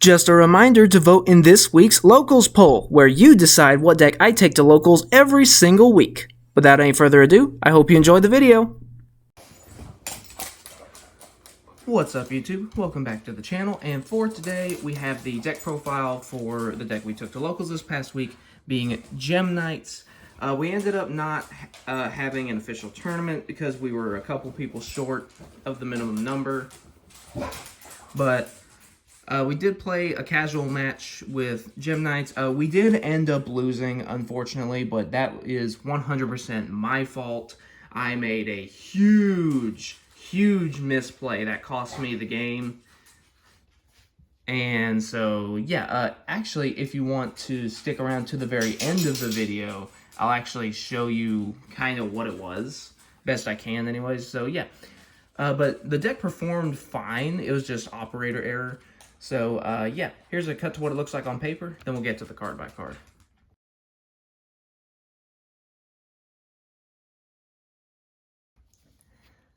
Just a reminder to vote in this week's Locals poll, where you decide what deck I take to Locals every single week. Without any further ado, I hope you enjoyed the video. What's up, YouTube? Welcome back to the channel, and for today we have the deck profile for the deck we took to Locals this past week, being Gem Knights. We ended up not having an official tournament because we were a couple people short of the minimum number, but we did play a casual match with Gem Knights. We did end up losing, unfortunately, but that is 100% my fault. I made a huge misplay that cost me the game. And so, yeah, actually, if you want to stick around to the very end of the video, I'll actually show you kind of what it was. Best I can, anyways. So, yeah. But the deck performed fine. It was just operator error. So, yeah, here's a cut to what it looks like on paper. Then we'll get to the card by card.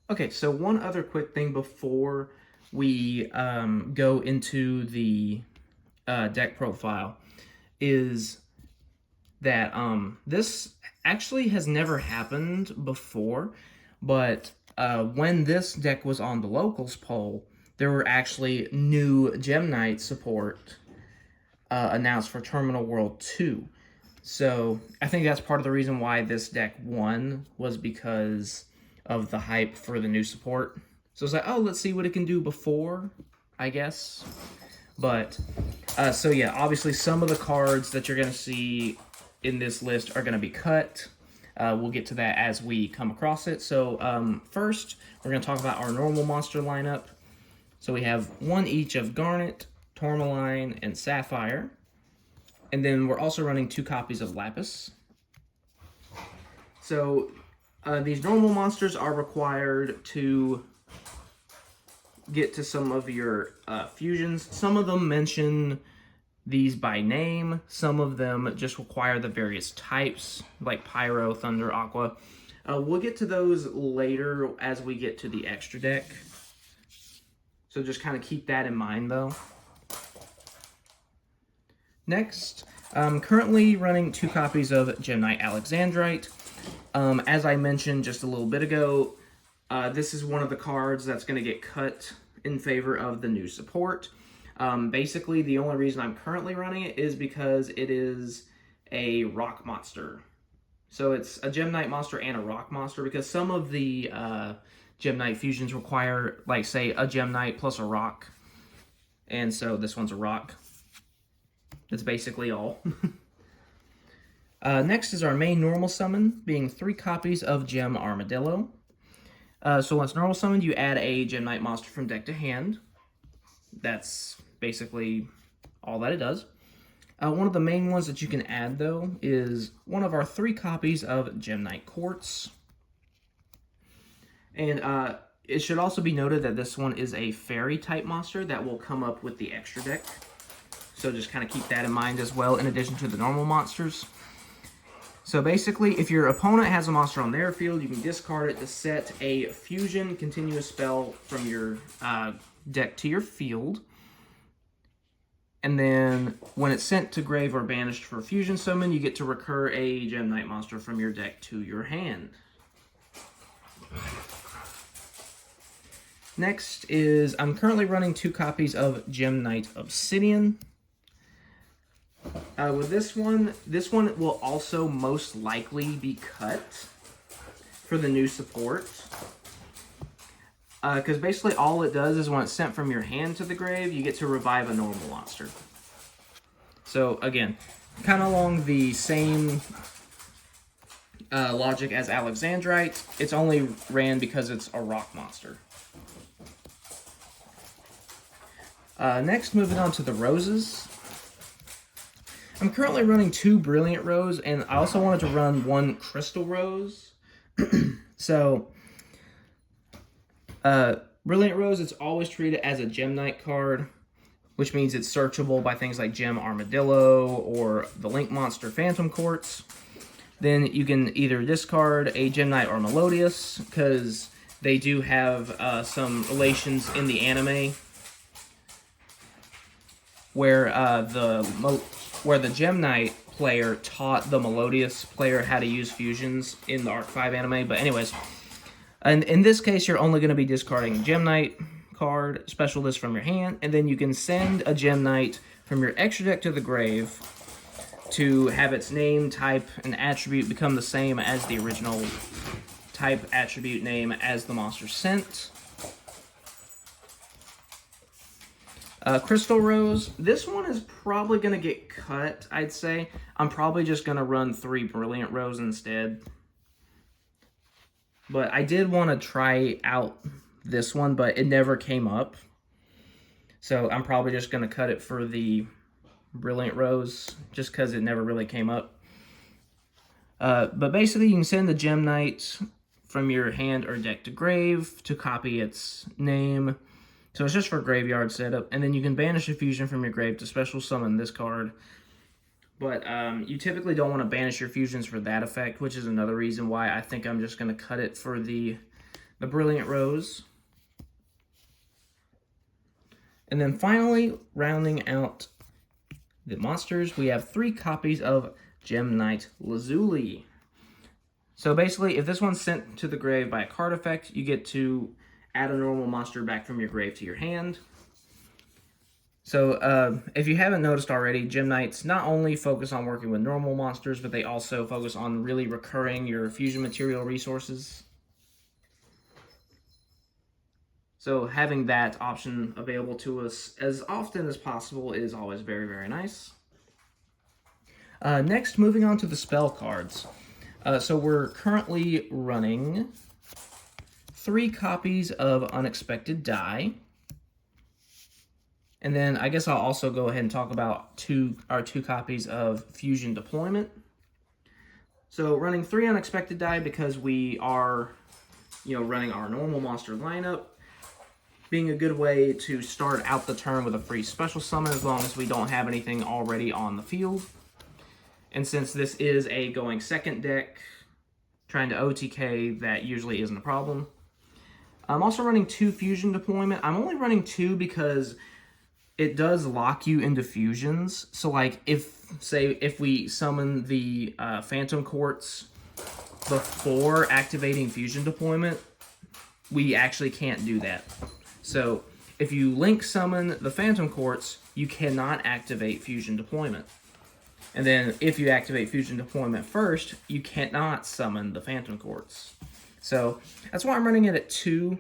Okay, so one other quick thing before we go into the deck profile is that this actually has never happened before, but when this deck was on the Locals poll, there were actually new Gem Knight support announced for Terminal World 2. So I think that's part of the reason why this deck won, was because of the hype for the new support. So it's like, oh, let's see what it can do before, I guess. But, so yeah, obviously some of the cards that you're going to see in this list are going to be cut. We'll get to that as we come across it. So, first, we're going to talk about our normal monster lineup. So we have one each of Garnet, Tourmaline, and Sapphire. And then we're also running 2 copies of Lapis. So these normal monsters are required to get to some of your fusions. Some of them mention these by name. Some of them just require the various types, like Pyro, Thunder, Aqua. We'll get to those later as we get to the extra deck. So just kind of keep that in mind, though. Next, I'm currently running 2 copies of Gem Knight Alexandrite. As I mentioned just a little bit ago, this is one of the cards that's going to get cut in favor of the new support. Basically, the only reason I'm currently running it is because it is a rock monster. So it's a Gem Knight monster and a rock monster, because some of the Gem Knight fusions require, like, say, a Gem Knight plus a rock. And so this one's a rock. That's basically all. Next is our main normal summon, being 3 copies of Gem Armadillo. So once normal summoned, you add a Gem Knight monster from deck to hand. That's basically all that it does. One of the main ones that you can add, though, is one of our 3 copies of Gem Knight Quartz. And it should also be noted that this one is a fairy-type monster that will come up with the extra deck. So just kind of keep that in mind as well, in addition to the normal monsters. So basically, if your opponent has a monster on their field, you can discard it to set a fusion continuous spell from your deck to your field. And then when it's sent to grave or banished for fusion summon, you get to recur a Gem Knight monster from your deck to your hand. Next is, I'm currently running 2 copies of Gem Knight Obsidian. With this one will also most likely be cut for the new support. Because basically all it does is when it's sent from your hand to the grave, you get to revive a normal monster. So again, kind of along the same logic as Alexandrite. It's only ran because it's a rock monster. Next, moving on to the roses. I'm currently running 2 Brilliant Rose, and I also wanted to run 1 Crystal Rose. So, Brilliant Rose, it's always treated as a Gem Knight card, which means it's searchable by things like Gem Armadillo or the Link Monster Phantom Quartz. Then you can either discard a Gem Knight or Melodious, because they do have some relations in the anime. where the Gem Knight player taught the Melodious player how to use fusions in the Arc 5 anime. But anyways, and in this case, you're only going to be discarding Gem Knight card, special list from your hand, and then you can send a Gem Knight from your extra deck to the grave to have its name, type, and attribute become the same as the original type, attribute, name as the monster sent. Crystal Rose. This one is probably going to get cut, I'd say. I'm probably just going to run 3 Brilliant Rose instead. But I did want to try out this one, but it never came up. So I'm probably just going to cut it for the Brilliant Rose, just because it never really came up. But basically, you can send the Gem Knight from your hand or deck to grave to copy its name. So it's just for graveyard setup. And then you can banish a fusion from your grave to special summon this card. But you typically don't want to banish your fusions for that effect, which is another reason why I think I'm just going to cut it for the Brilliant Rose. And then finally, rounding out the monsters, we have 3 copies of Gem Knight Lazuli. So basically, if this one's sent to the grave by a card effect, you get to add a normal monster back from your grave to your hand. So if you haven't noticed already, Gem Knights not only focus on working with normal monsters, but they also focus on really recurring your fusion material resources. So having that option available to us as often as possible is always very, very nice. Next, moving on to the spell cards. So we're currently running 3 copies of Unexpected Die. And then I guess I'll also go ahead and talk about our two copies of Fusion Deployment. So running 3 Unexpected Die because we are, running our normal monster lineup, being a good way to start out the turn with a free special summon as long as we don't have anything already on the field. And since this is a going second deck, trying to OTK, that usually isn't a problem. I'm also running 2 Fusion Deployment. I'm only running 2 because it does lock you into fusions. So like if we summon the Phantom Quartz before activating Fusion Deployment, we actually can't do that. So if you link summon the Phantom Quartz, you cannot activate Fusion Deployment. And then if you activate Fusion Deployment first, you cannot summon the Phantom Quartz. So that's why I'm running it at 2.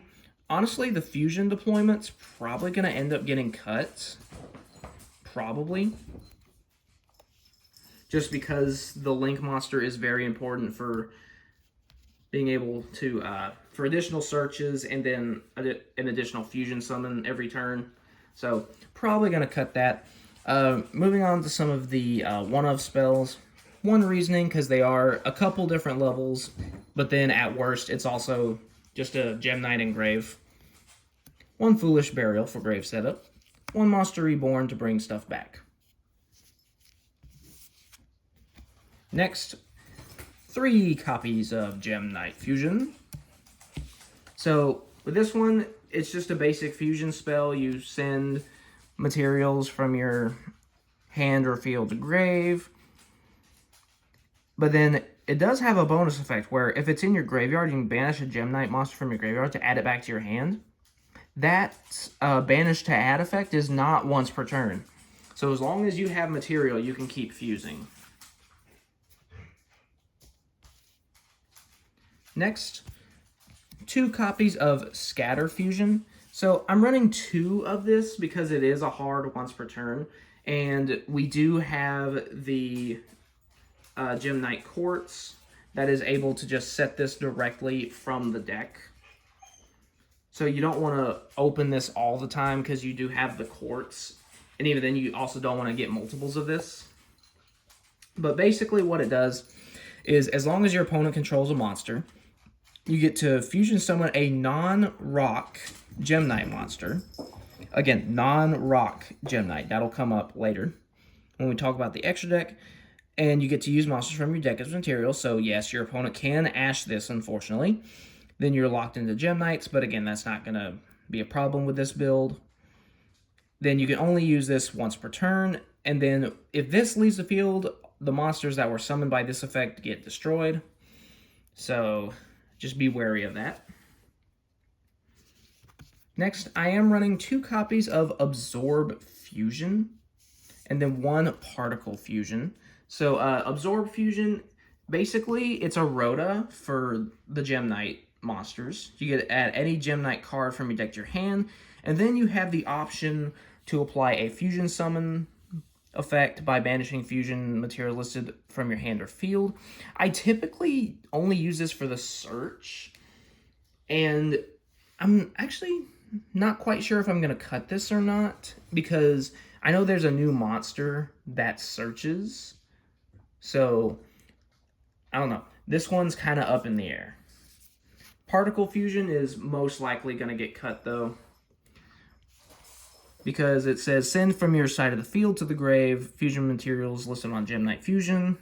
Honestly, the Fusion Deployment's probably going to end up getting cut. Probably. Just because the Link monster is very important for being able to, for additional searches and then an additional Fusion summon every turn. So, probably going to cut that. Moving on to some of the one-of spells. 1 Reasoning, because they are a couple different levels, but then at worst, it's also just a Gem Knight Engrave. 1 Foolish Burial for grave setup. 1 Monster Reborn to bring stuff back. Next, 3 copies of Gem Knight Fusion. So, with this one, it's just a basic fusion spell. You send materials from your hand or field to grave. But then it does have a bonus effect where if it's in your graveyard, you can banish a Gem Knight monster from your graveyard to add it back to your hand. That banish to add effect is not once per turn. So as long as you have material, you can keep fusing. Next, 2 copies of Scatter Fusion. So I'm running 2 of this because it is a hard once per turn. And we do have the Gem Knight Quartz that is able to just set this directly from the deck. So you don't want to open this all the time because you do have the Quartz. And even then you also don't want to get multiples of this. But basically what it does is as long as your opponent controls a monster, you get to fusion summon a non-rock Gem Knight monster. Again, non-rock Gem Knight. That'll come up later when we talk about the extra deck. And you get to use monsters from your deck as material. So yes, your opponent can ash this, unfortunately. Then you're locked into Gem Knights. But again, that's not going to be a problem with this build. then you can only use this once per turn. And then if this leaves the field, the monsters that were summoned by this effect get destroyed. So just be wary of that. Next, I am running 2 copies of Absorb Fusion and then 1 Particle Fusion. So Absorb Fusion, basically it's a Rhoda for the Gem Knight monsters. You get to add any Gem Knight card from your deck to your hand, and then you have the option to apply a Fusion Summon effect by banishing fusion material listed from your hand or field. I typically only use this for the search, and I'm actually not quite sure if I'm going to cut this or not, because I know there's a new monster that searches, so I don't know. This one's kind of up in the air. Particle Fusion is most likely going to get cut, though, because it says send from your side of the field to the grave fusion materials listed on Gem Knight Fusion.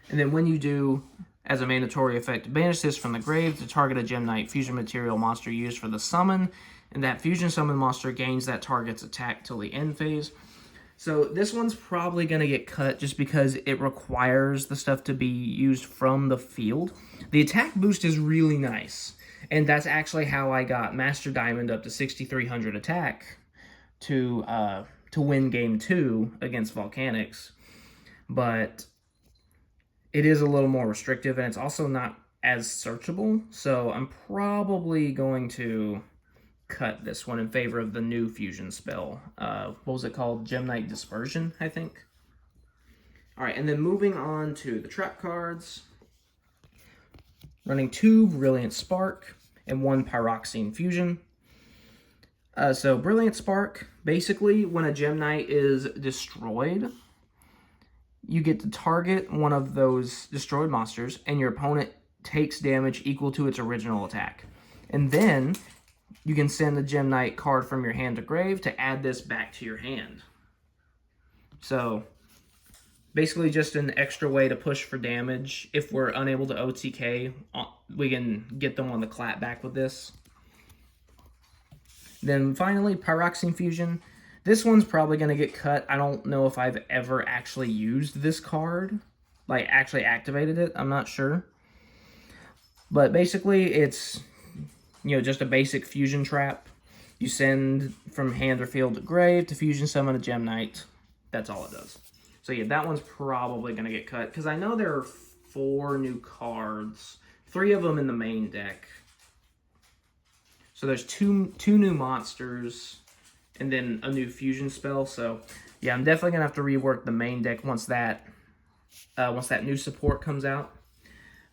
And then when you do, as a mandatory effect, banish this from the grave to target a Gem Knight fusion material monster used for the summon, and that fusion summon monster gains that target's attack till the end phase. So this one's probably going to get cut just because it requires the stuff to be used from the field. The attack boost is really nice, and that's actually how I got Master Diamond up to 6,300 attack to win Game 2 against Volcanics. But it is a little more restrictive, and it's also not as searchable, so I'm probably going to cut this one in favor of the new fusion spell. What was it called? Gem Knight Dispersion, I think. Alright, and then moving on to the trap cards. Running 2 Brilliant Spark and 1 Pyroxene Fusion. So Brilliant Spark, basically when a Gem Knight is destroyed, you get to target one of those destroyed monsters, and your opponent takes damage equal to its original attack. And then you can send the Gem Knight card from your hand to grave to add this back to your hand. So basically just an extra way to push for damage. If we're unable to OTK, we can get them on the clap back with this. Then finally, Pyroxene Fusion. This one's probably going to get cut. I don't know if I've ever actually used this card, like actually activated it. I'm not sure. But basically, it's, you know, just a basic fusion trap. You send from hand or field to grave to fusion summon a Gem Knight. That's all it does. So yeah, that one's probably going to get cut, because I know there are 4 new cards, 3 of them in the main deck. So there's two new monsters, and then a new fusion spell. So yeah, I'm definitely going to have to rework the main deck once that new support comes out.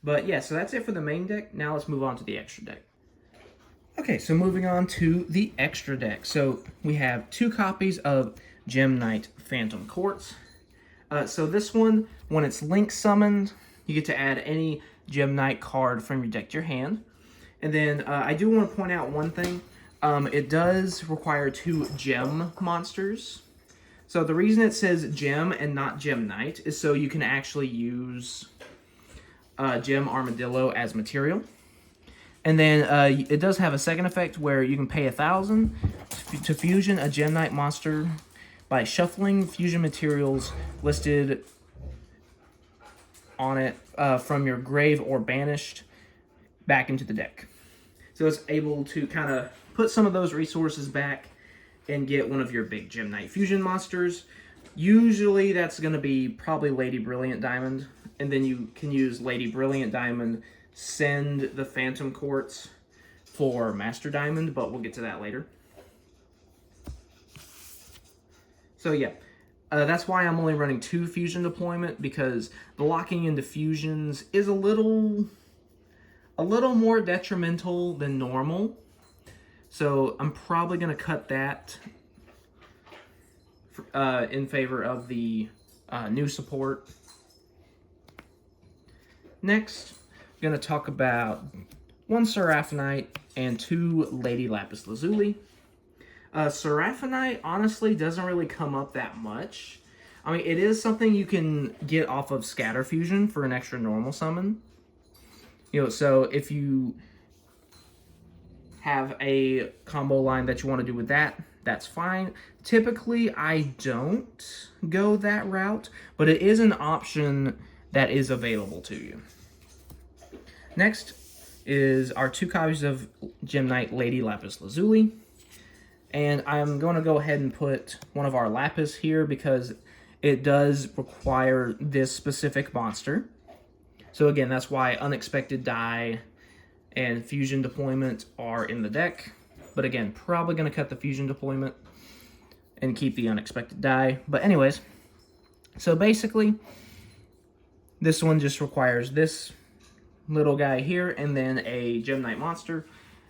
But yeah, so that's it for the main deck. Now let's move on to the extra deck. Okay, so moving on to the extra deck. So we have 2 copies of Gem Knight Phantom Quartz. So this one, when it's link summoned, you get to add any Gem Knight card from your deck to your hand. And then I do want to point out one thing. It does require 2 gem monsters. So the reason it says gem and not Gem Knight is so you can actually use Gem Armadillo as material. And then it does have a second effect where you can pay 1,000 to fusion a Gem Knight monster by shuffling fusion materials listed on it from your grave or banished back into the deck. So it's able to kind of put some of those resources back and get one of your big Gem Knight fusion monsters. Usually that's going to be probably Lady Brilliant Diamond, and then you can use Lady Brilliant Diamond, send the Phantom Quartz for Master Diamond, but we'll get to that later. So yeah, that's why I'm only running 2 fusion deployment, because the locking into fusions is a little more detrimental than normal. So I'm probably going to cut that in favor of the new support. Next, I'm going to talk about 1 Seraphonite and 2 Lady Lapis Lazuli. Seraphonite honestly doesn't really come up that much. I mean, it is something you can get off of Scatter Fusion for an extra normal summon. You know, so if you have a combo line that you want to do with that, that's fine. Typically, I don't go that route, but it is an option that is available to you. Next is our 2 copies of Gem Knight Lady Lapis Lazuli. And I'm going to go ahead and put one of our Lapis here because it does require this specific monster. So again, that's why Unexpected Die and Fusion Deployment are in the deck. But again, probably going to cut the Fusion Deployment and keep the Unexpected Die. But anyways, so basically, this one just requires this little guy here and then a Gem Knight monster.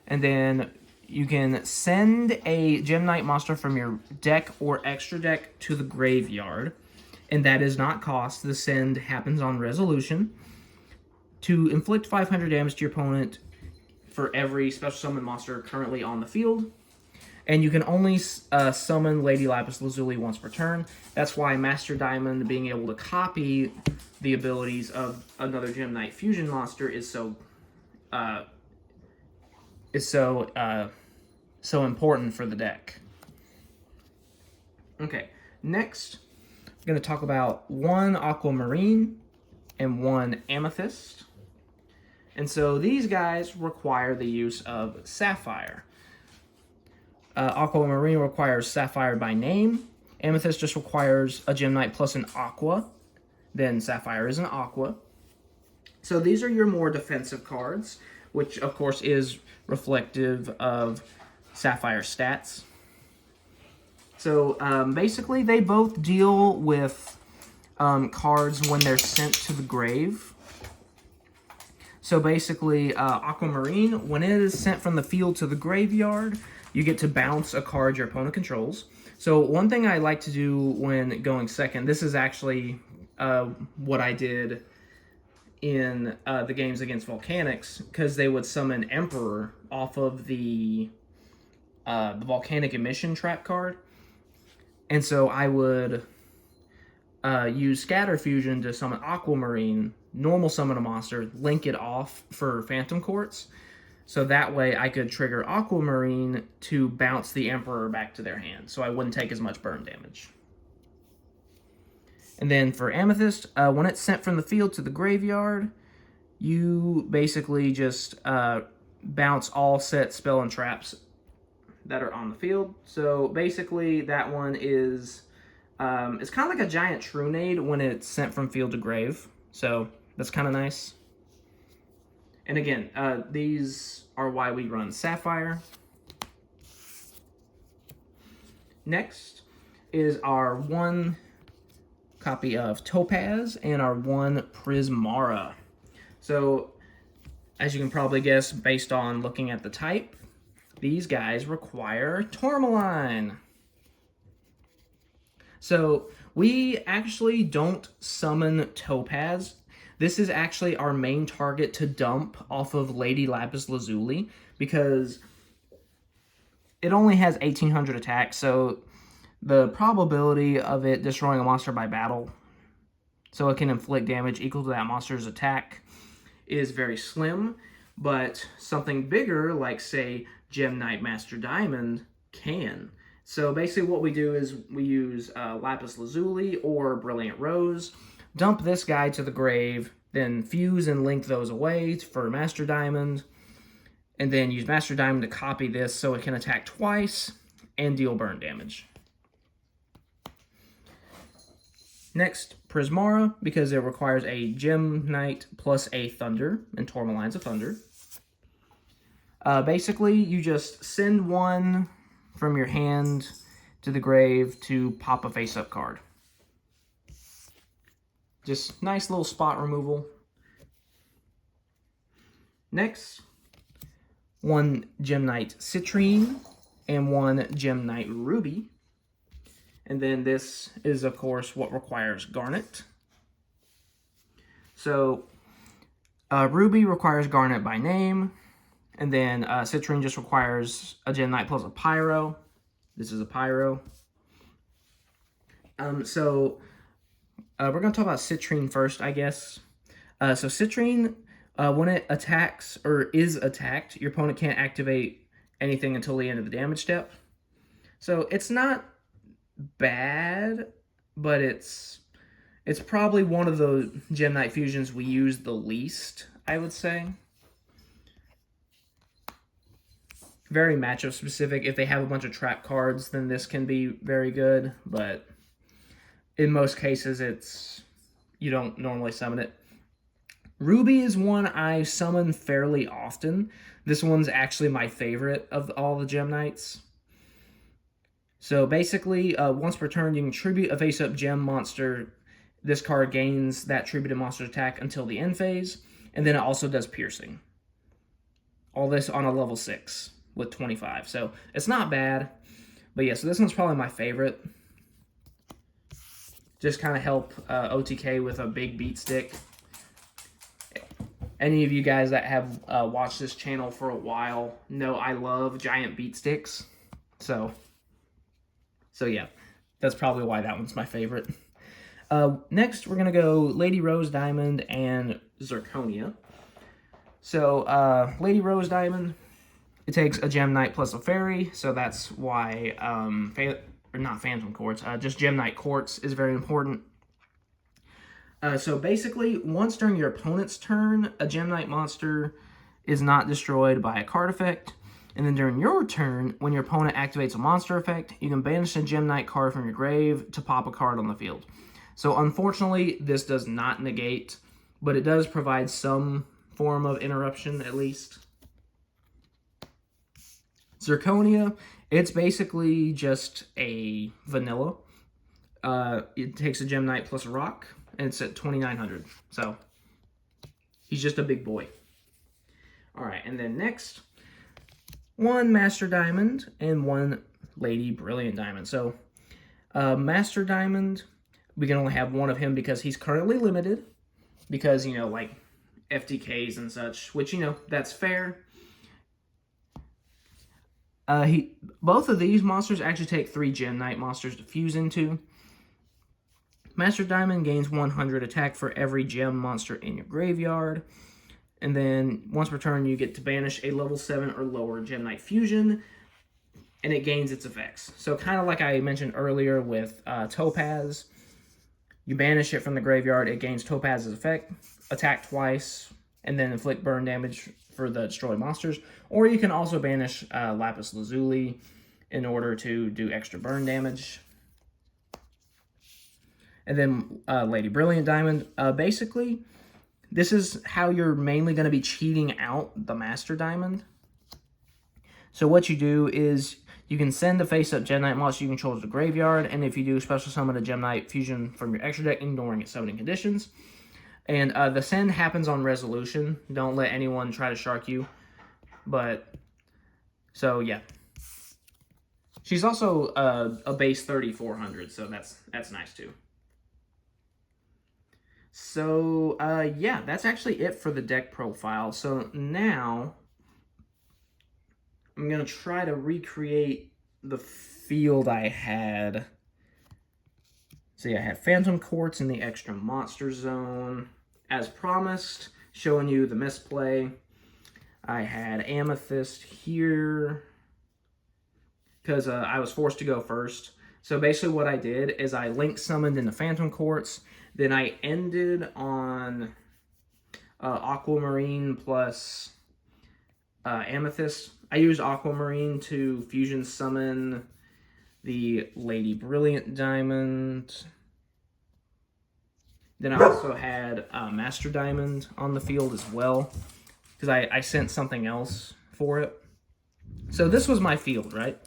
And then you can send a Gem Knight monster from your deck or extra deck to the graveyard. And that is not cost. The send happens on resolution. To inflict 500 damage to your opponent for every special summon monster currently on the field. And you can only summon Lady Lapis Lazuli once per turn. That's why Master Diamond being able to copy the abilities of another Gem Knight fusion monster is so important for the deck. Okay, next I'm going to talk about 1 Aquamarine and 1 Amethyst. And so these guys require the use of Sapphire. Aquamarine requires Sapphire by name. Amethyst just requires a Gem Knight plus an Aqua. Then Sapphire is an Aqua. So these are your more defensive cards, which of course is reflective of Sapphire stats. So basically they both deal with cards when they're sent to the grave. So basically, Aquamarine, when it is sent from the field to the graveyard, you get to bounce a card your opponent controls. So one thing I like to do when going second, this is actually what I did in the games against Volcanics, because they would summon Emperor off of the Volcanic Emission trap card. And so I would use Scatter Fusion to summon Aquamarine, normal summon a monster, link it off for Phantom Quartz. So that way I could trigger Aquamarine to bounce the Emperor back to their hand, so I wouldn't take as much burn damage. And then for Amethyst, when it's sent from the field to the graveyard, you basically just bounce all set spell and traps that are on the field. So basically that one is, it's kind of like a giant Trunade when it's sent from field to grave. So that's kind of nice. And again, these are why we run Sapphire. Next is our 1 copy of Topaz and our 1 Prismara. So, as you can probably guess, based on looking at the type, these guys require Tourmaline. So, we actually don't summon Topaz. This is actually our main target to dump off of Lady Lapis Lazuli, because it only has 1800 attack, so the probability of it destroying a monster by battle, so it can inflict damage equal to that monster's attack, is very slim. But something bigger, like say Gem Knight Master Diamond, can. So basically what we do is we use Lapis Lazuli or Brilliant Rose, dump this guy to the grave, then fuse and link those away for Master Diamond, and then use Master Diamond to copy this so it can attack twice and deal burn damage. Next, Prismara, because it requires a Gem Knight plus a Thunder, and Tourmaline's a Thunder. Basically, you just send one from your hand to the grave to pop a face-up card. Just nice little spot removal. Next, 1 Gem Knight Citrine and 1 Gem Knight Ruby. And then this is, of course, what requires Garnet. So, Ruby requires Garnet by name. And then Citrine just requires a Gem Knight plus a Pyro. This is a Pyro. We're going to talk about Citrine first, I guess. So Citrine, when it attacks or is attacked, your opponent can't activate anything until the end of the damage step. So it's not bad, but it's probably one of the Gem Knight fusions we use the least, I would say. Very matchup specific. If they have a bunch of trap cards, then this can be very good, but in most cases, you don't normally summon it. Ruby is one I summon fairly often. This one's actually my favorite of all the Gem Knights. So basically, once per turn, you can tribute a face-up gem monster. This card gains that tributed monster attack until the end phase, and then it also does piercing. All this on a level 6 with 25. So it's not bad. But yeah, so this one's probably my favorite. Just kind of help OTK with a big beat stick. Any of you guys that have watched this channel for a while know I love giant beat sticks. So yeah, that's probably why that one's my favorite. Next, we're going to go Lady Rose Diamond and Zirconia. So, Lady Rose Diamond, it takes a Gem Knight plus a Fairy, so that's why, not Phantom Quartz, just Gem Knight Quartz is very important. So basically, once during your opponent's turn, a Gem Knight monster is not destroyed by a card effect. And then during your turn, when your opponent activates a monster effect, you can banish a Gem Knight card from your grave to pop a card on the field. So unfortunately, this does not negate, but it does provide some form of interruption at least. Zirconia, it's basically just a vanilla. It takes a Gem Knight plus a rock, and it's at 2,900. So he's just a big boy. All right, and then next, one Master Diamond and one Lady Brilliant Diamond. So Master Diamond, we can only have one of him because he's currently limited. Because, you know, like FTKs and such, which, you know, that's fair. Both of these monsters actually take 3 Gem Knight monsters to fuse into. Master Diamond gains 100 attack for every gem monster in your graveyard. And then once per turn, you get to banish a level 7 or lower Gem Knight fusion, and it gains its effects. So kind of like I mentioned earlier with Topaz, you banish it from the graveyard, it gains Topaz's effect, attack twice, and then inflict burn damage for the destroyed monsters. Or you can also banish Lapis Lazuli in order to do extra burn damage. And then Lady Brilliant Diamond. Basically, this is how you're mainly going to be cheating out the Master Diamond. So what you do is you can send a face-up Gem Knight monster you control to the graveyard, and if you do special summon a Gem Knight fusion from your extra deck, ignoring its summoning conditions. And the send happens on resolution. Don't let anyone try to shark you. But, so yeah. She's also a base 3,400, so that's nice too. So, yeah, that's actually it for the deck profile. So now, I'm going to try to recreate the field I had. So yeah, I had Phantom Quartz in the extra monster zone. As promised, showing you the misplay. I had Amethyst here, because I was forced to go first. So basically what I did is I link summoned into Phantom Quartz. Then I ended on Aquamarine plus Amethyst. I used Aquamarine to fusion summon the Lady Brilliant Diamond. Then I also had Master Diamond on the field as well, because I sent something else for it. So this was my field, right?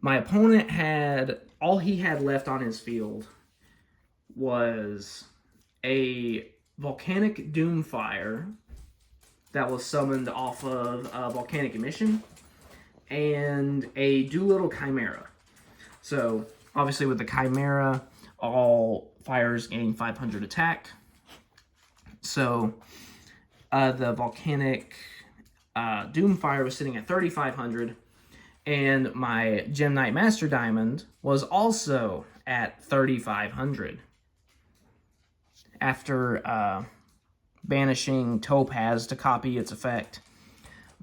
My opponent had, all he had left on his field was a Volcanic Doomfire that was summoned off of Volcanic Emission, and a Doolittle Chimera. So, obviously with the Chimera, all fires gain 500 attack. So, the Volcanic Doomfire was sitting at 3,500, and my Gem Knight Master Diamond was also at 3,500. After banishing Topaz to copy its effect.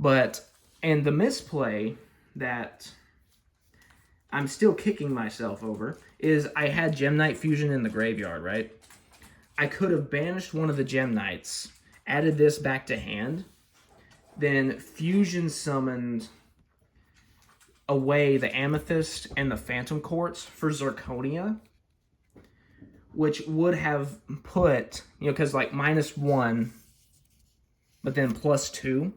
And the misplay that I'm still kicking myself over is I had Gem Knight Fusion in the graveyard, right? I could have banished one of the Gem Knights, added this back to hand, then Fusion summoned away the Amethyst and the Phantom Quartz for Zirconia, which would have put, because like -1, but then +2,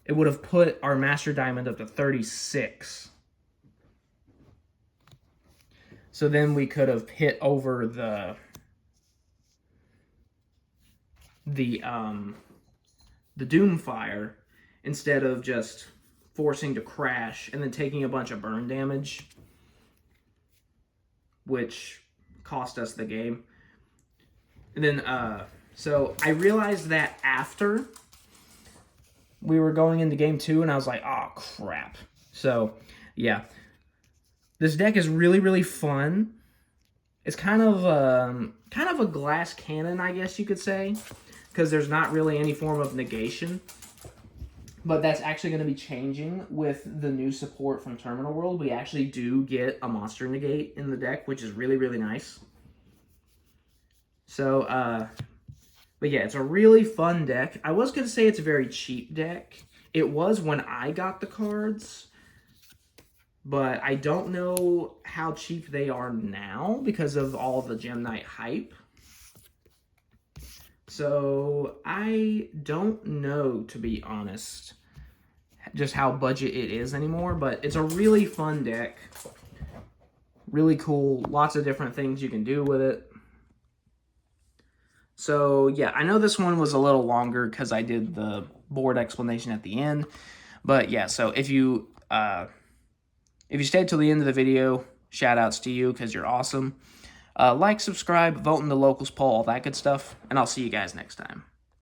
it would have put our Master Diamond up to 36. So then we could have hit over the Doomfire instead of just forcing to crash and then taking a bunch of burn damage, which cost us the game. And then, so I realized that after we were going into game 2, and I was like, oh, crap. So, yeah. This deck is really, really fun. It's kind of a glass cannon, I guess you could say, because there's not really any form of negation. But that's actually going to be changing with the new support from Terminal World. We actually do get a monster negate in the deck, which is really, really nice. So, but yeah, it's a really fun deck. I was going to say it's a very cheap deck. It was when I got the cards, but I don't know how cheap they are now because of all the Gem Knight hype. So I don't know, to be honest, just how budget it is anymore, but it's a really fun deck. Really cool. Lots of different things you can do with it. So yeah, I know this one was a little longer because I did the board explanation at the end. But yeah, so if you stayed till the end of the video, shout outs to you because you're awesome. Like, subscribe, vote in the locals poll, all that good stuff, and I'll see you guys next time.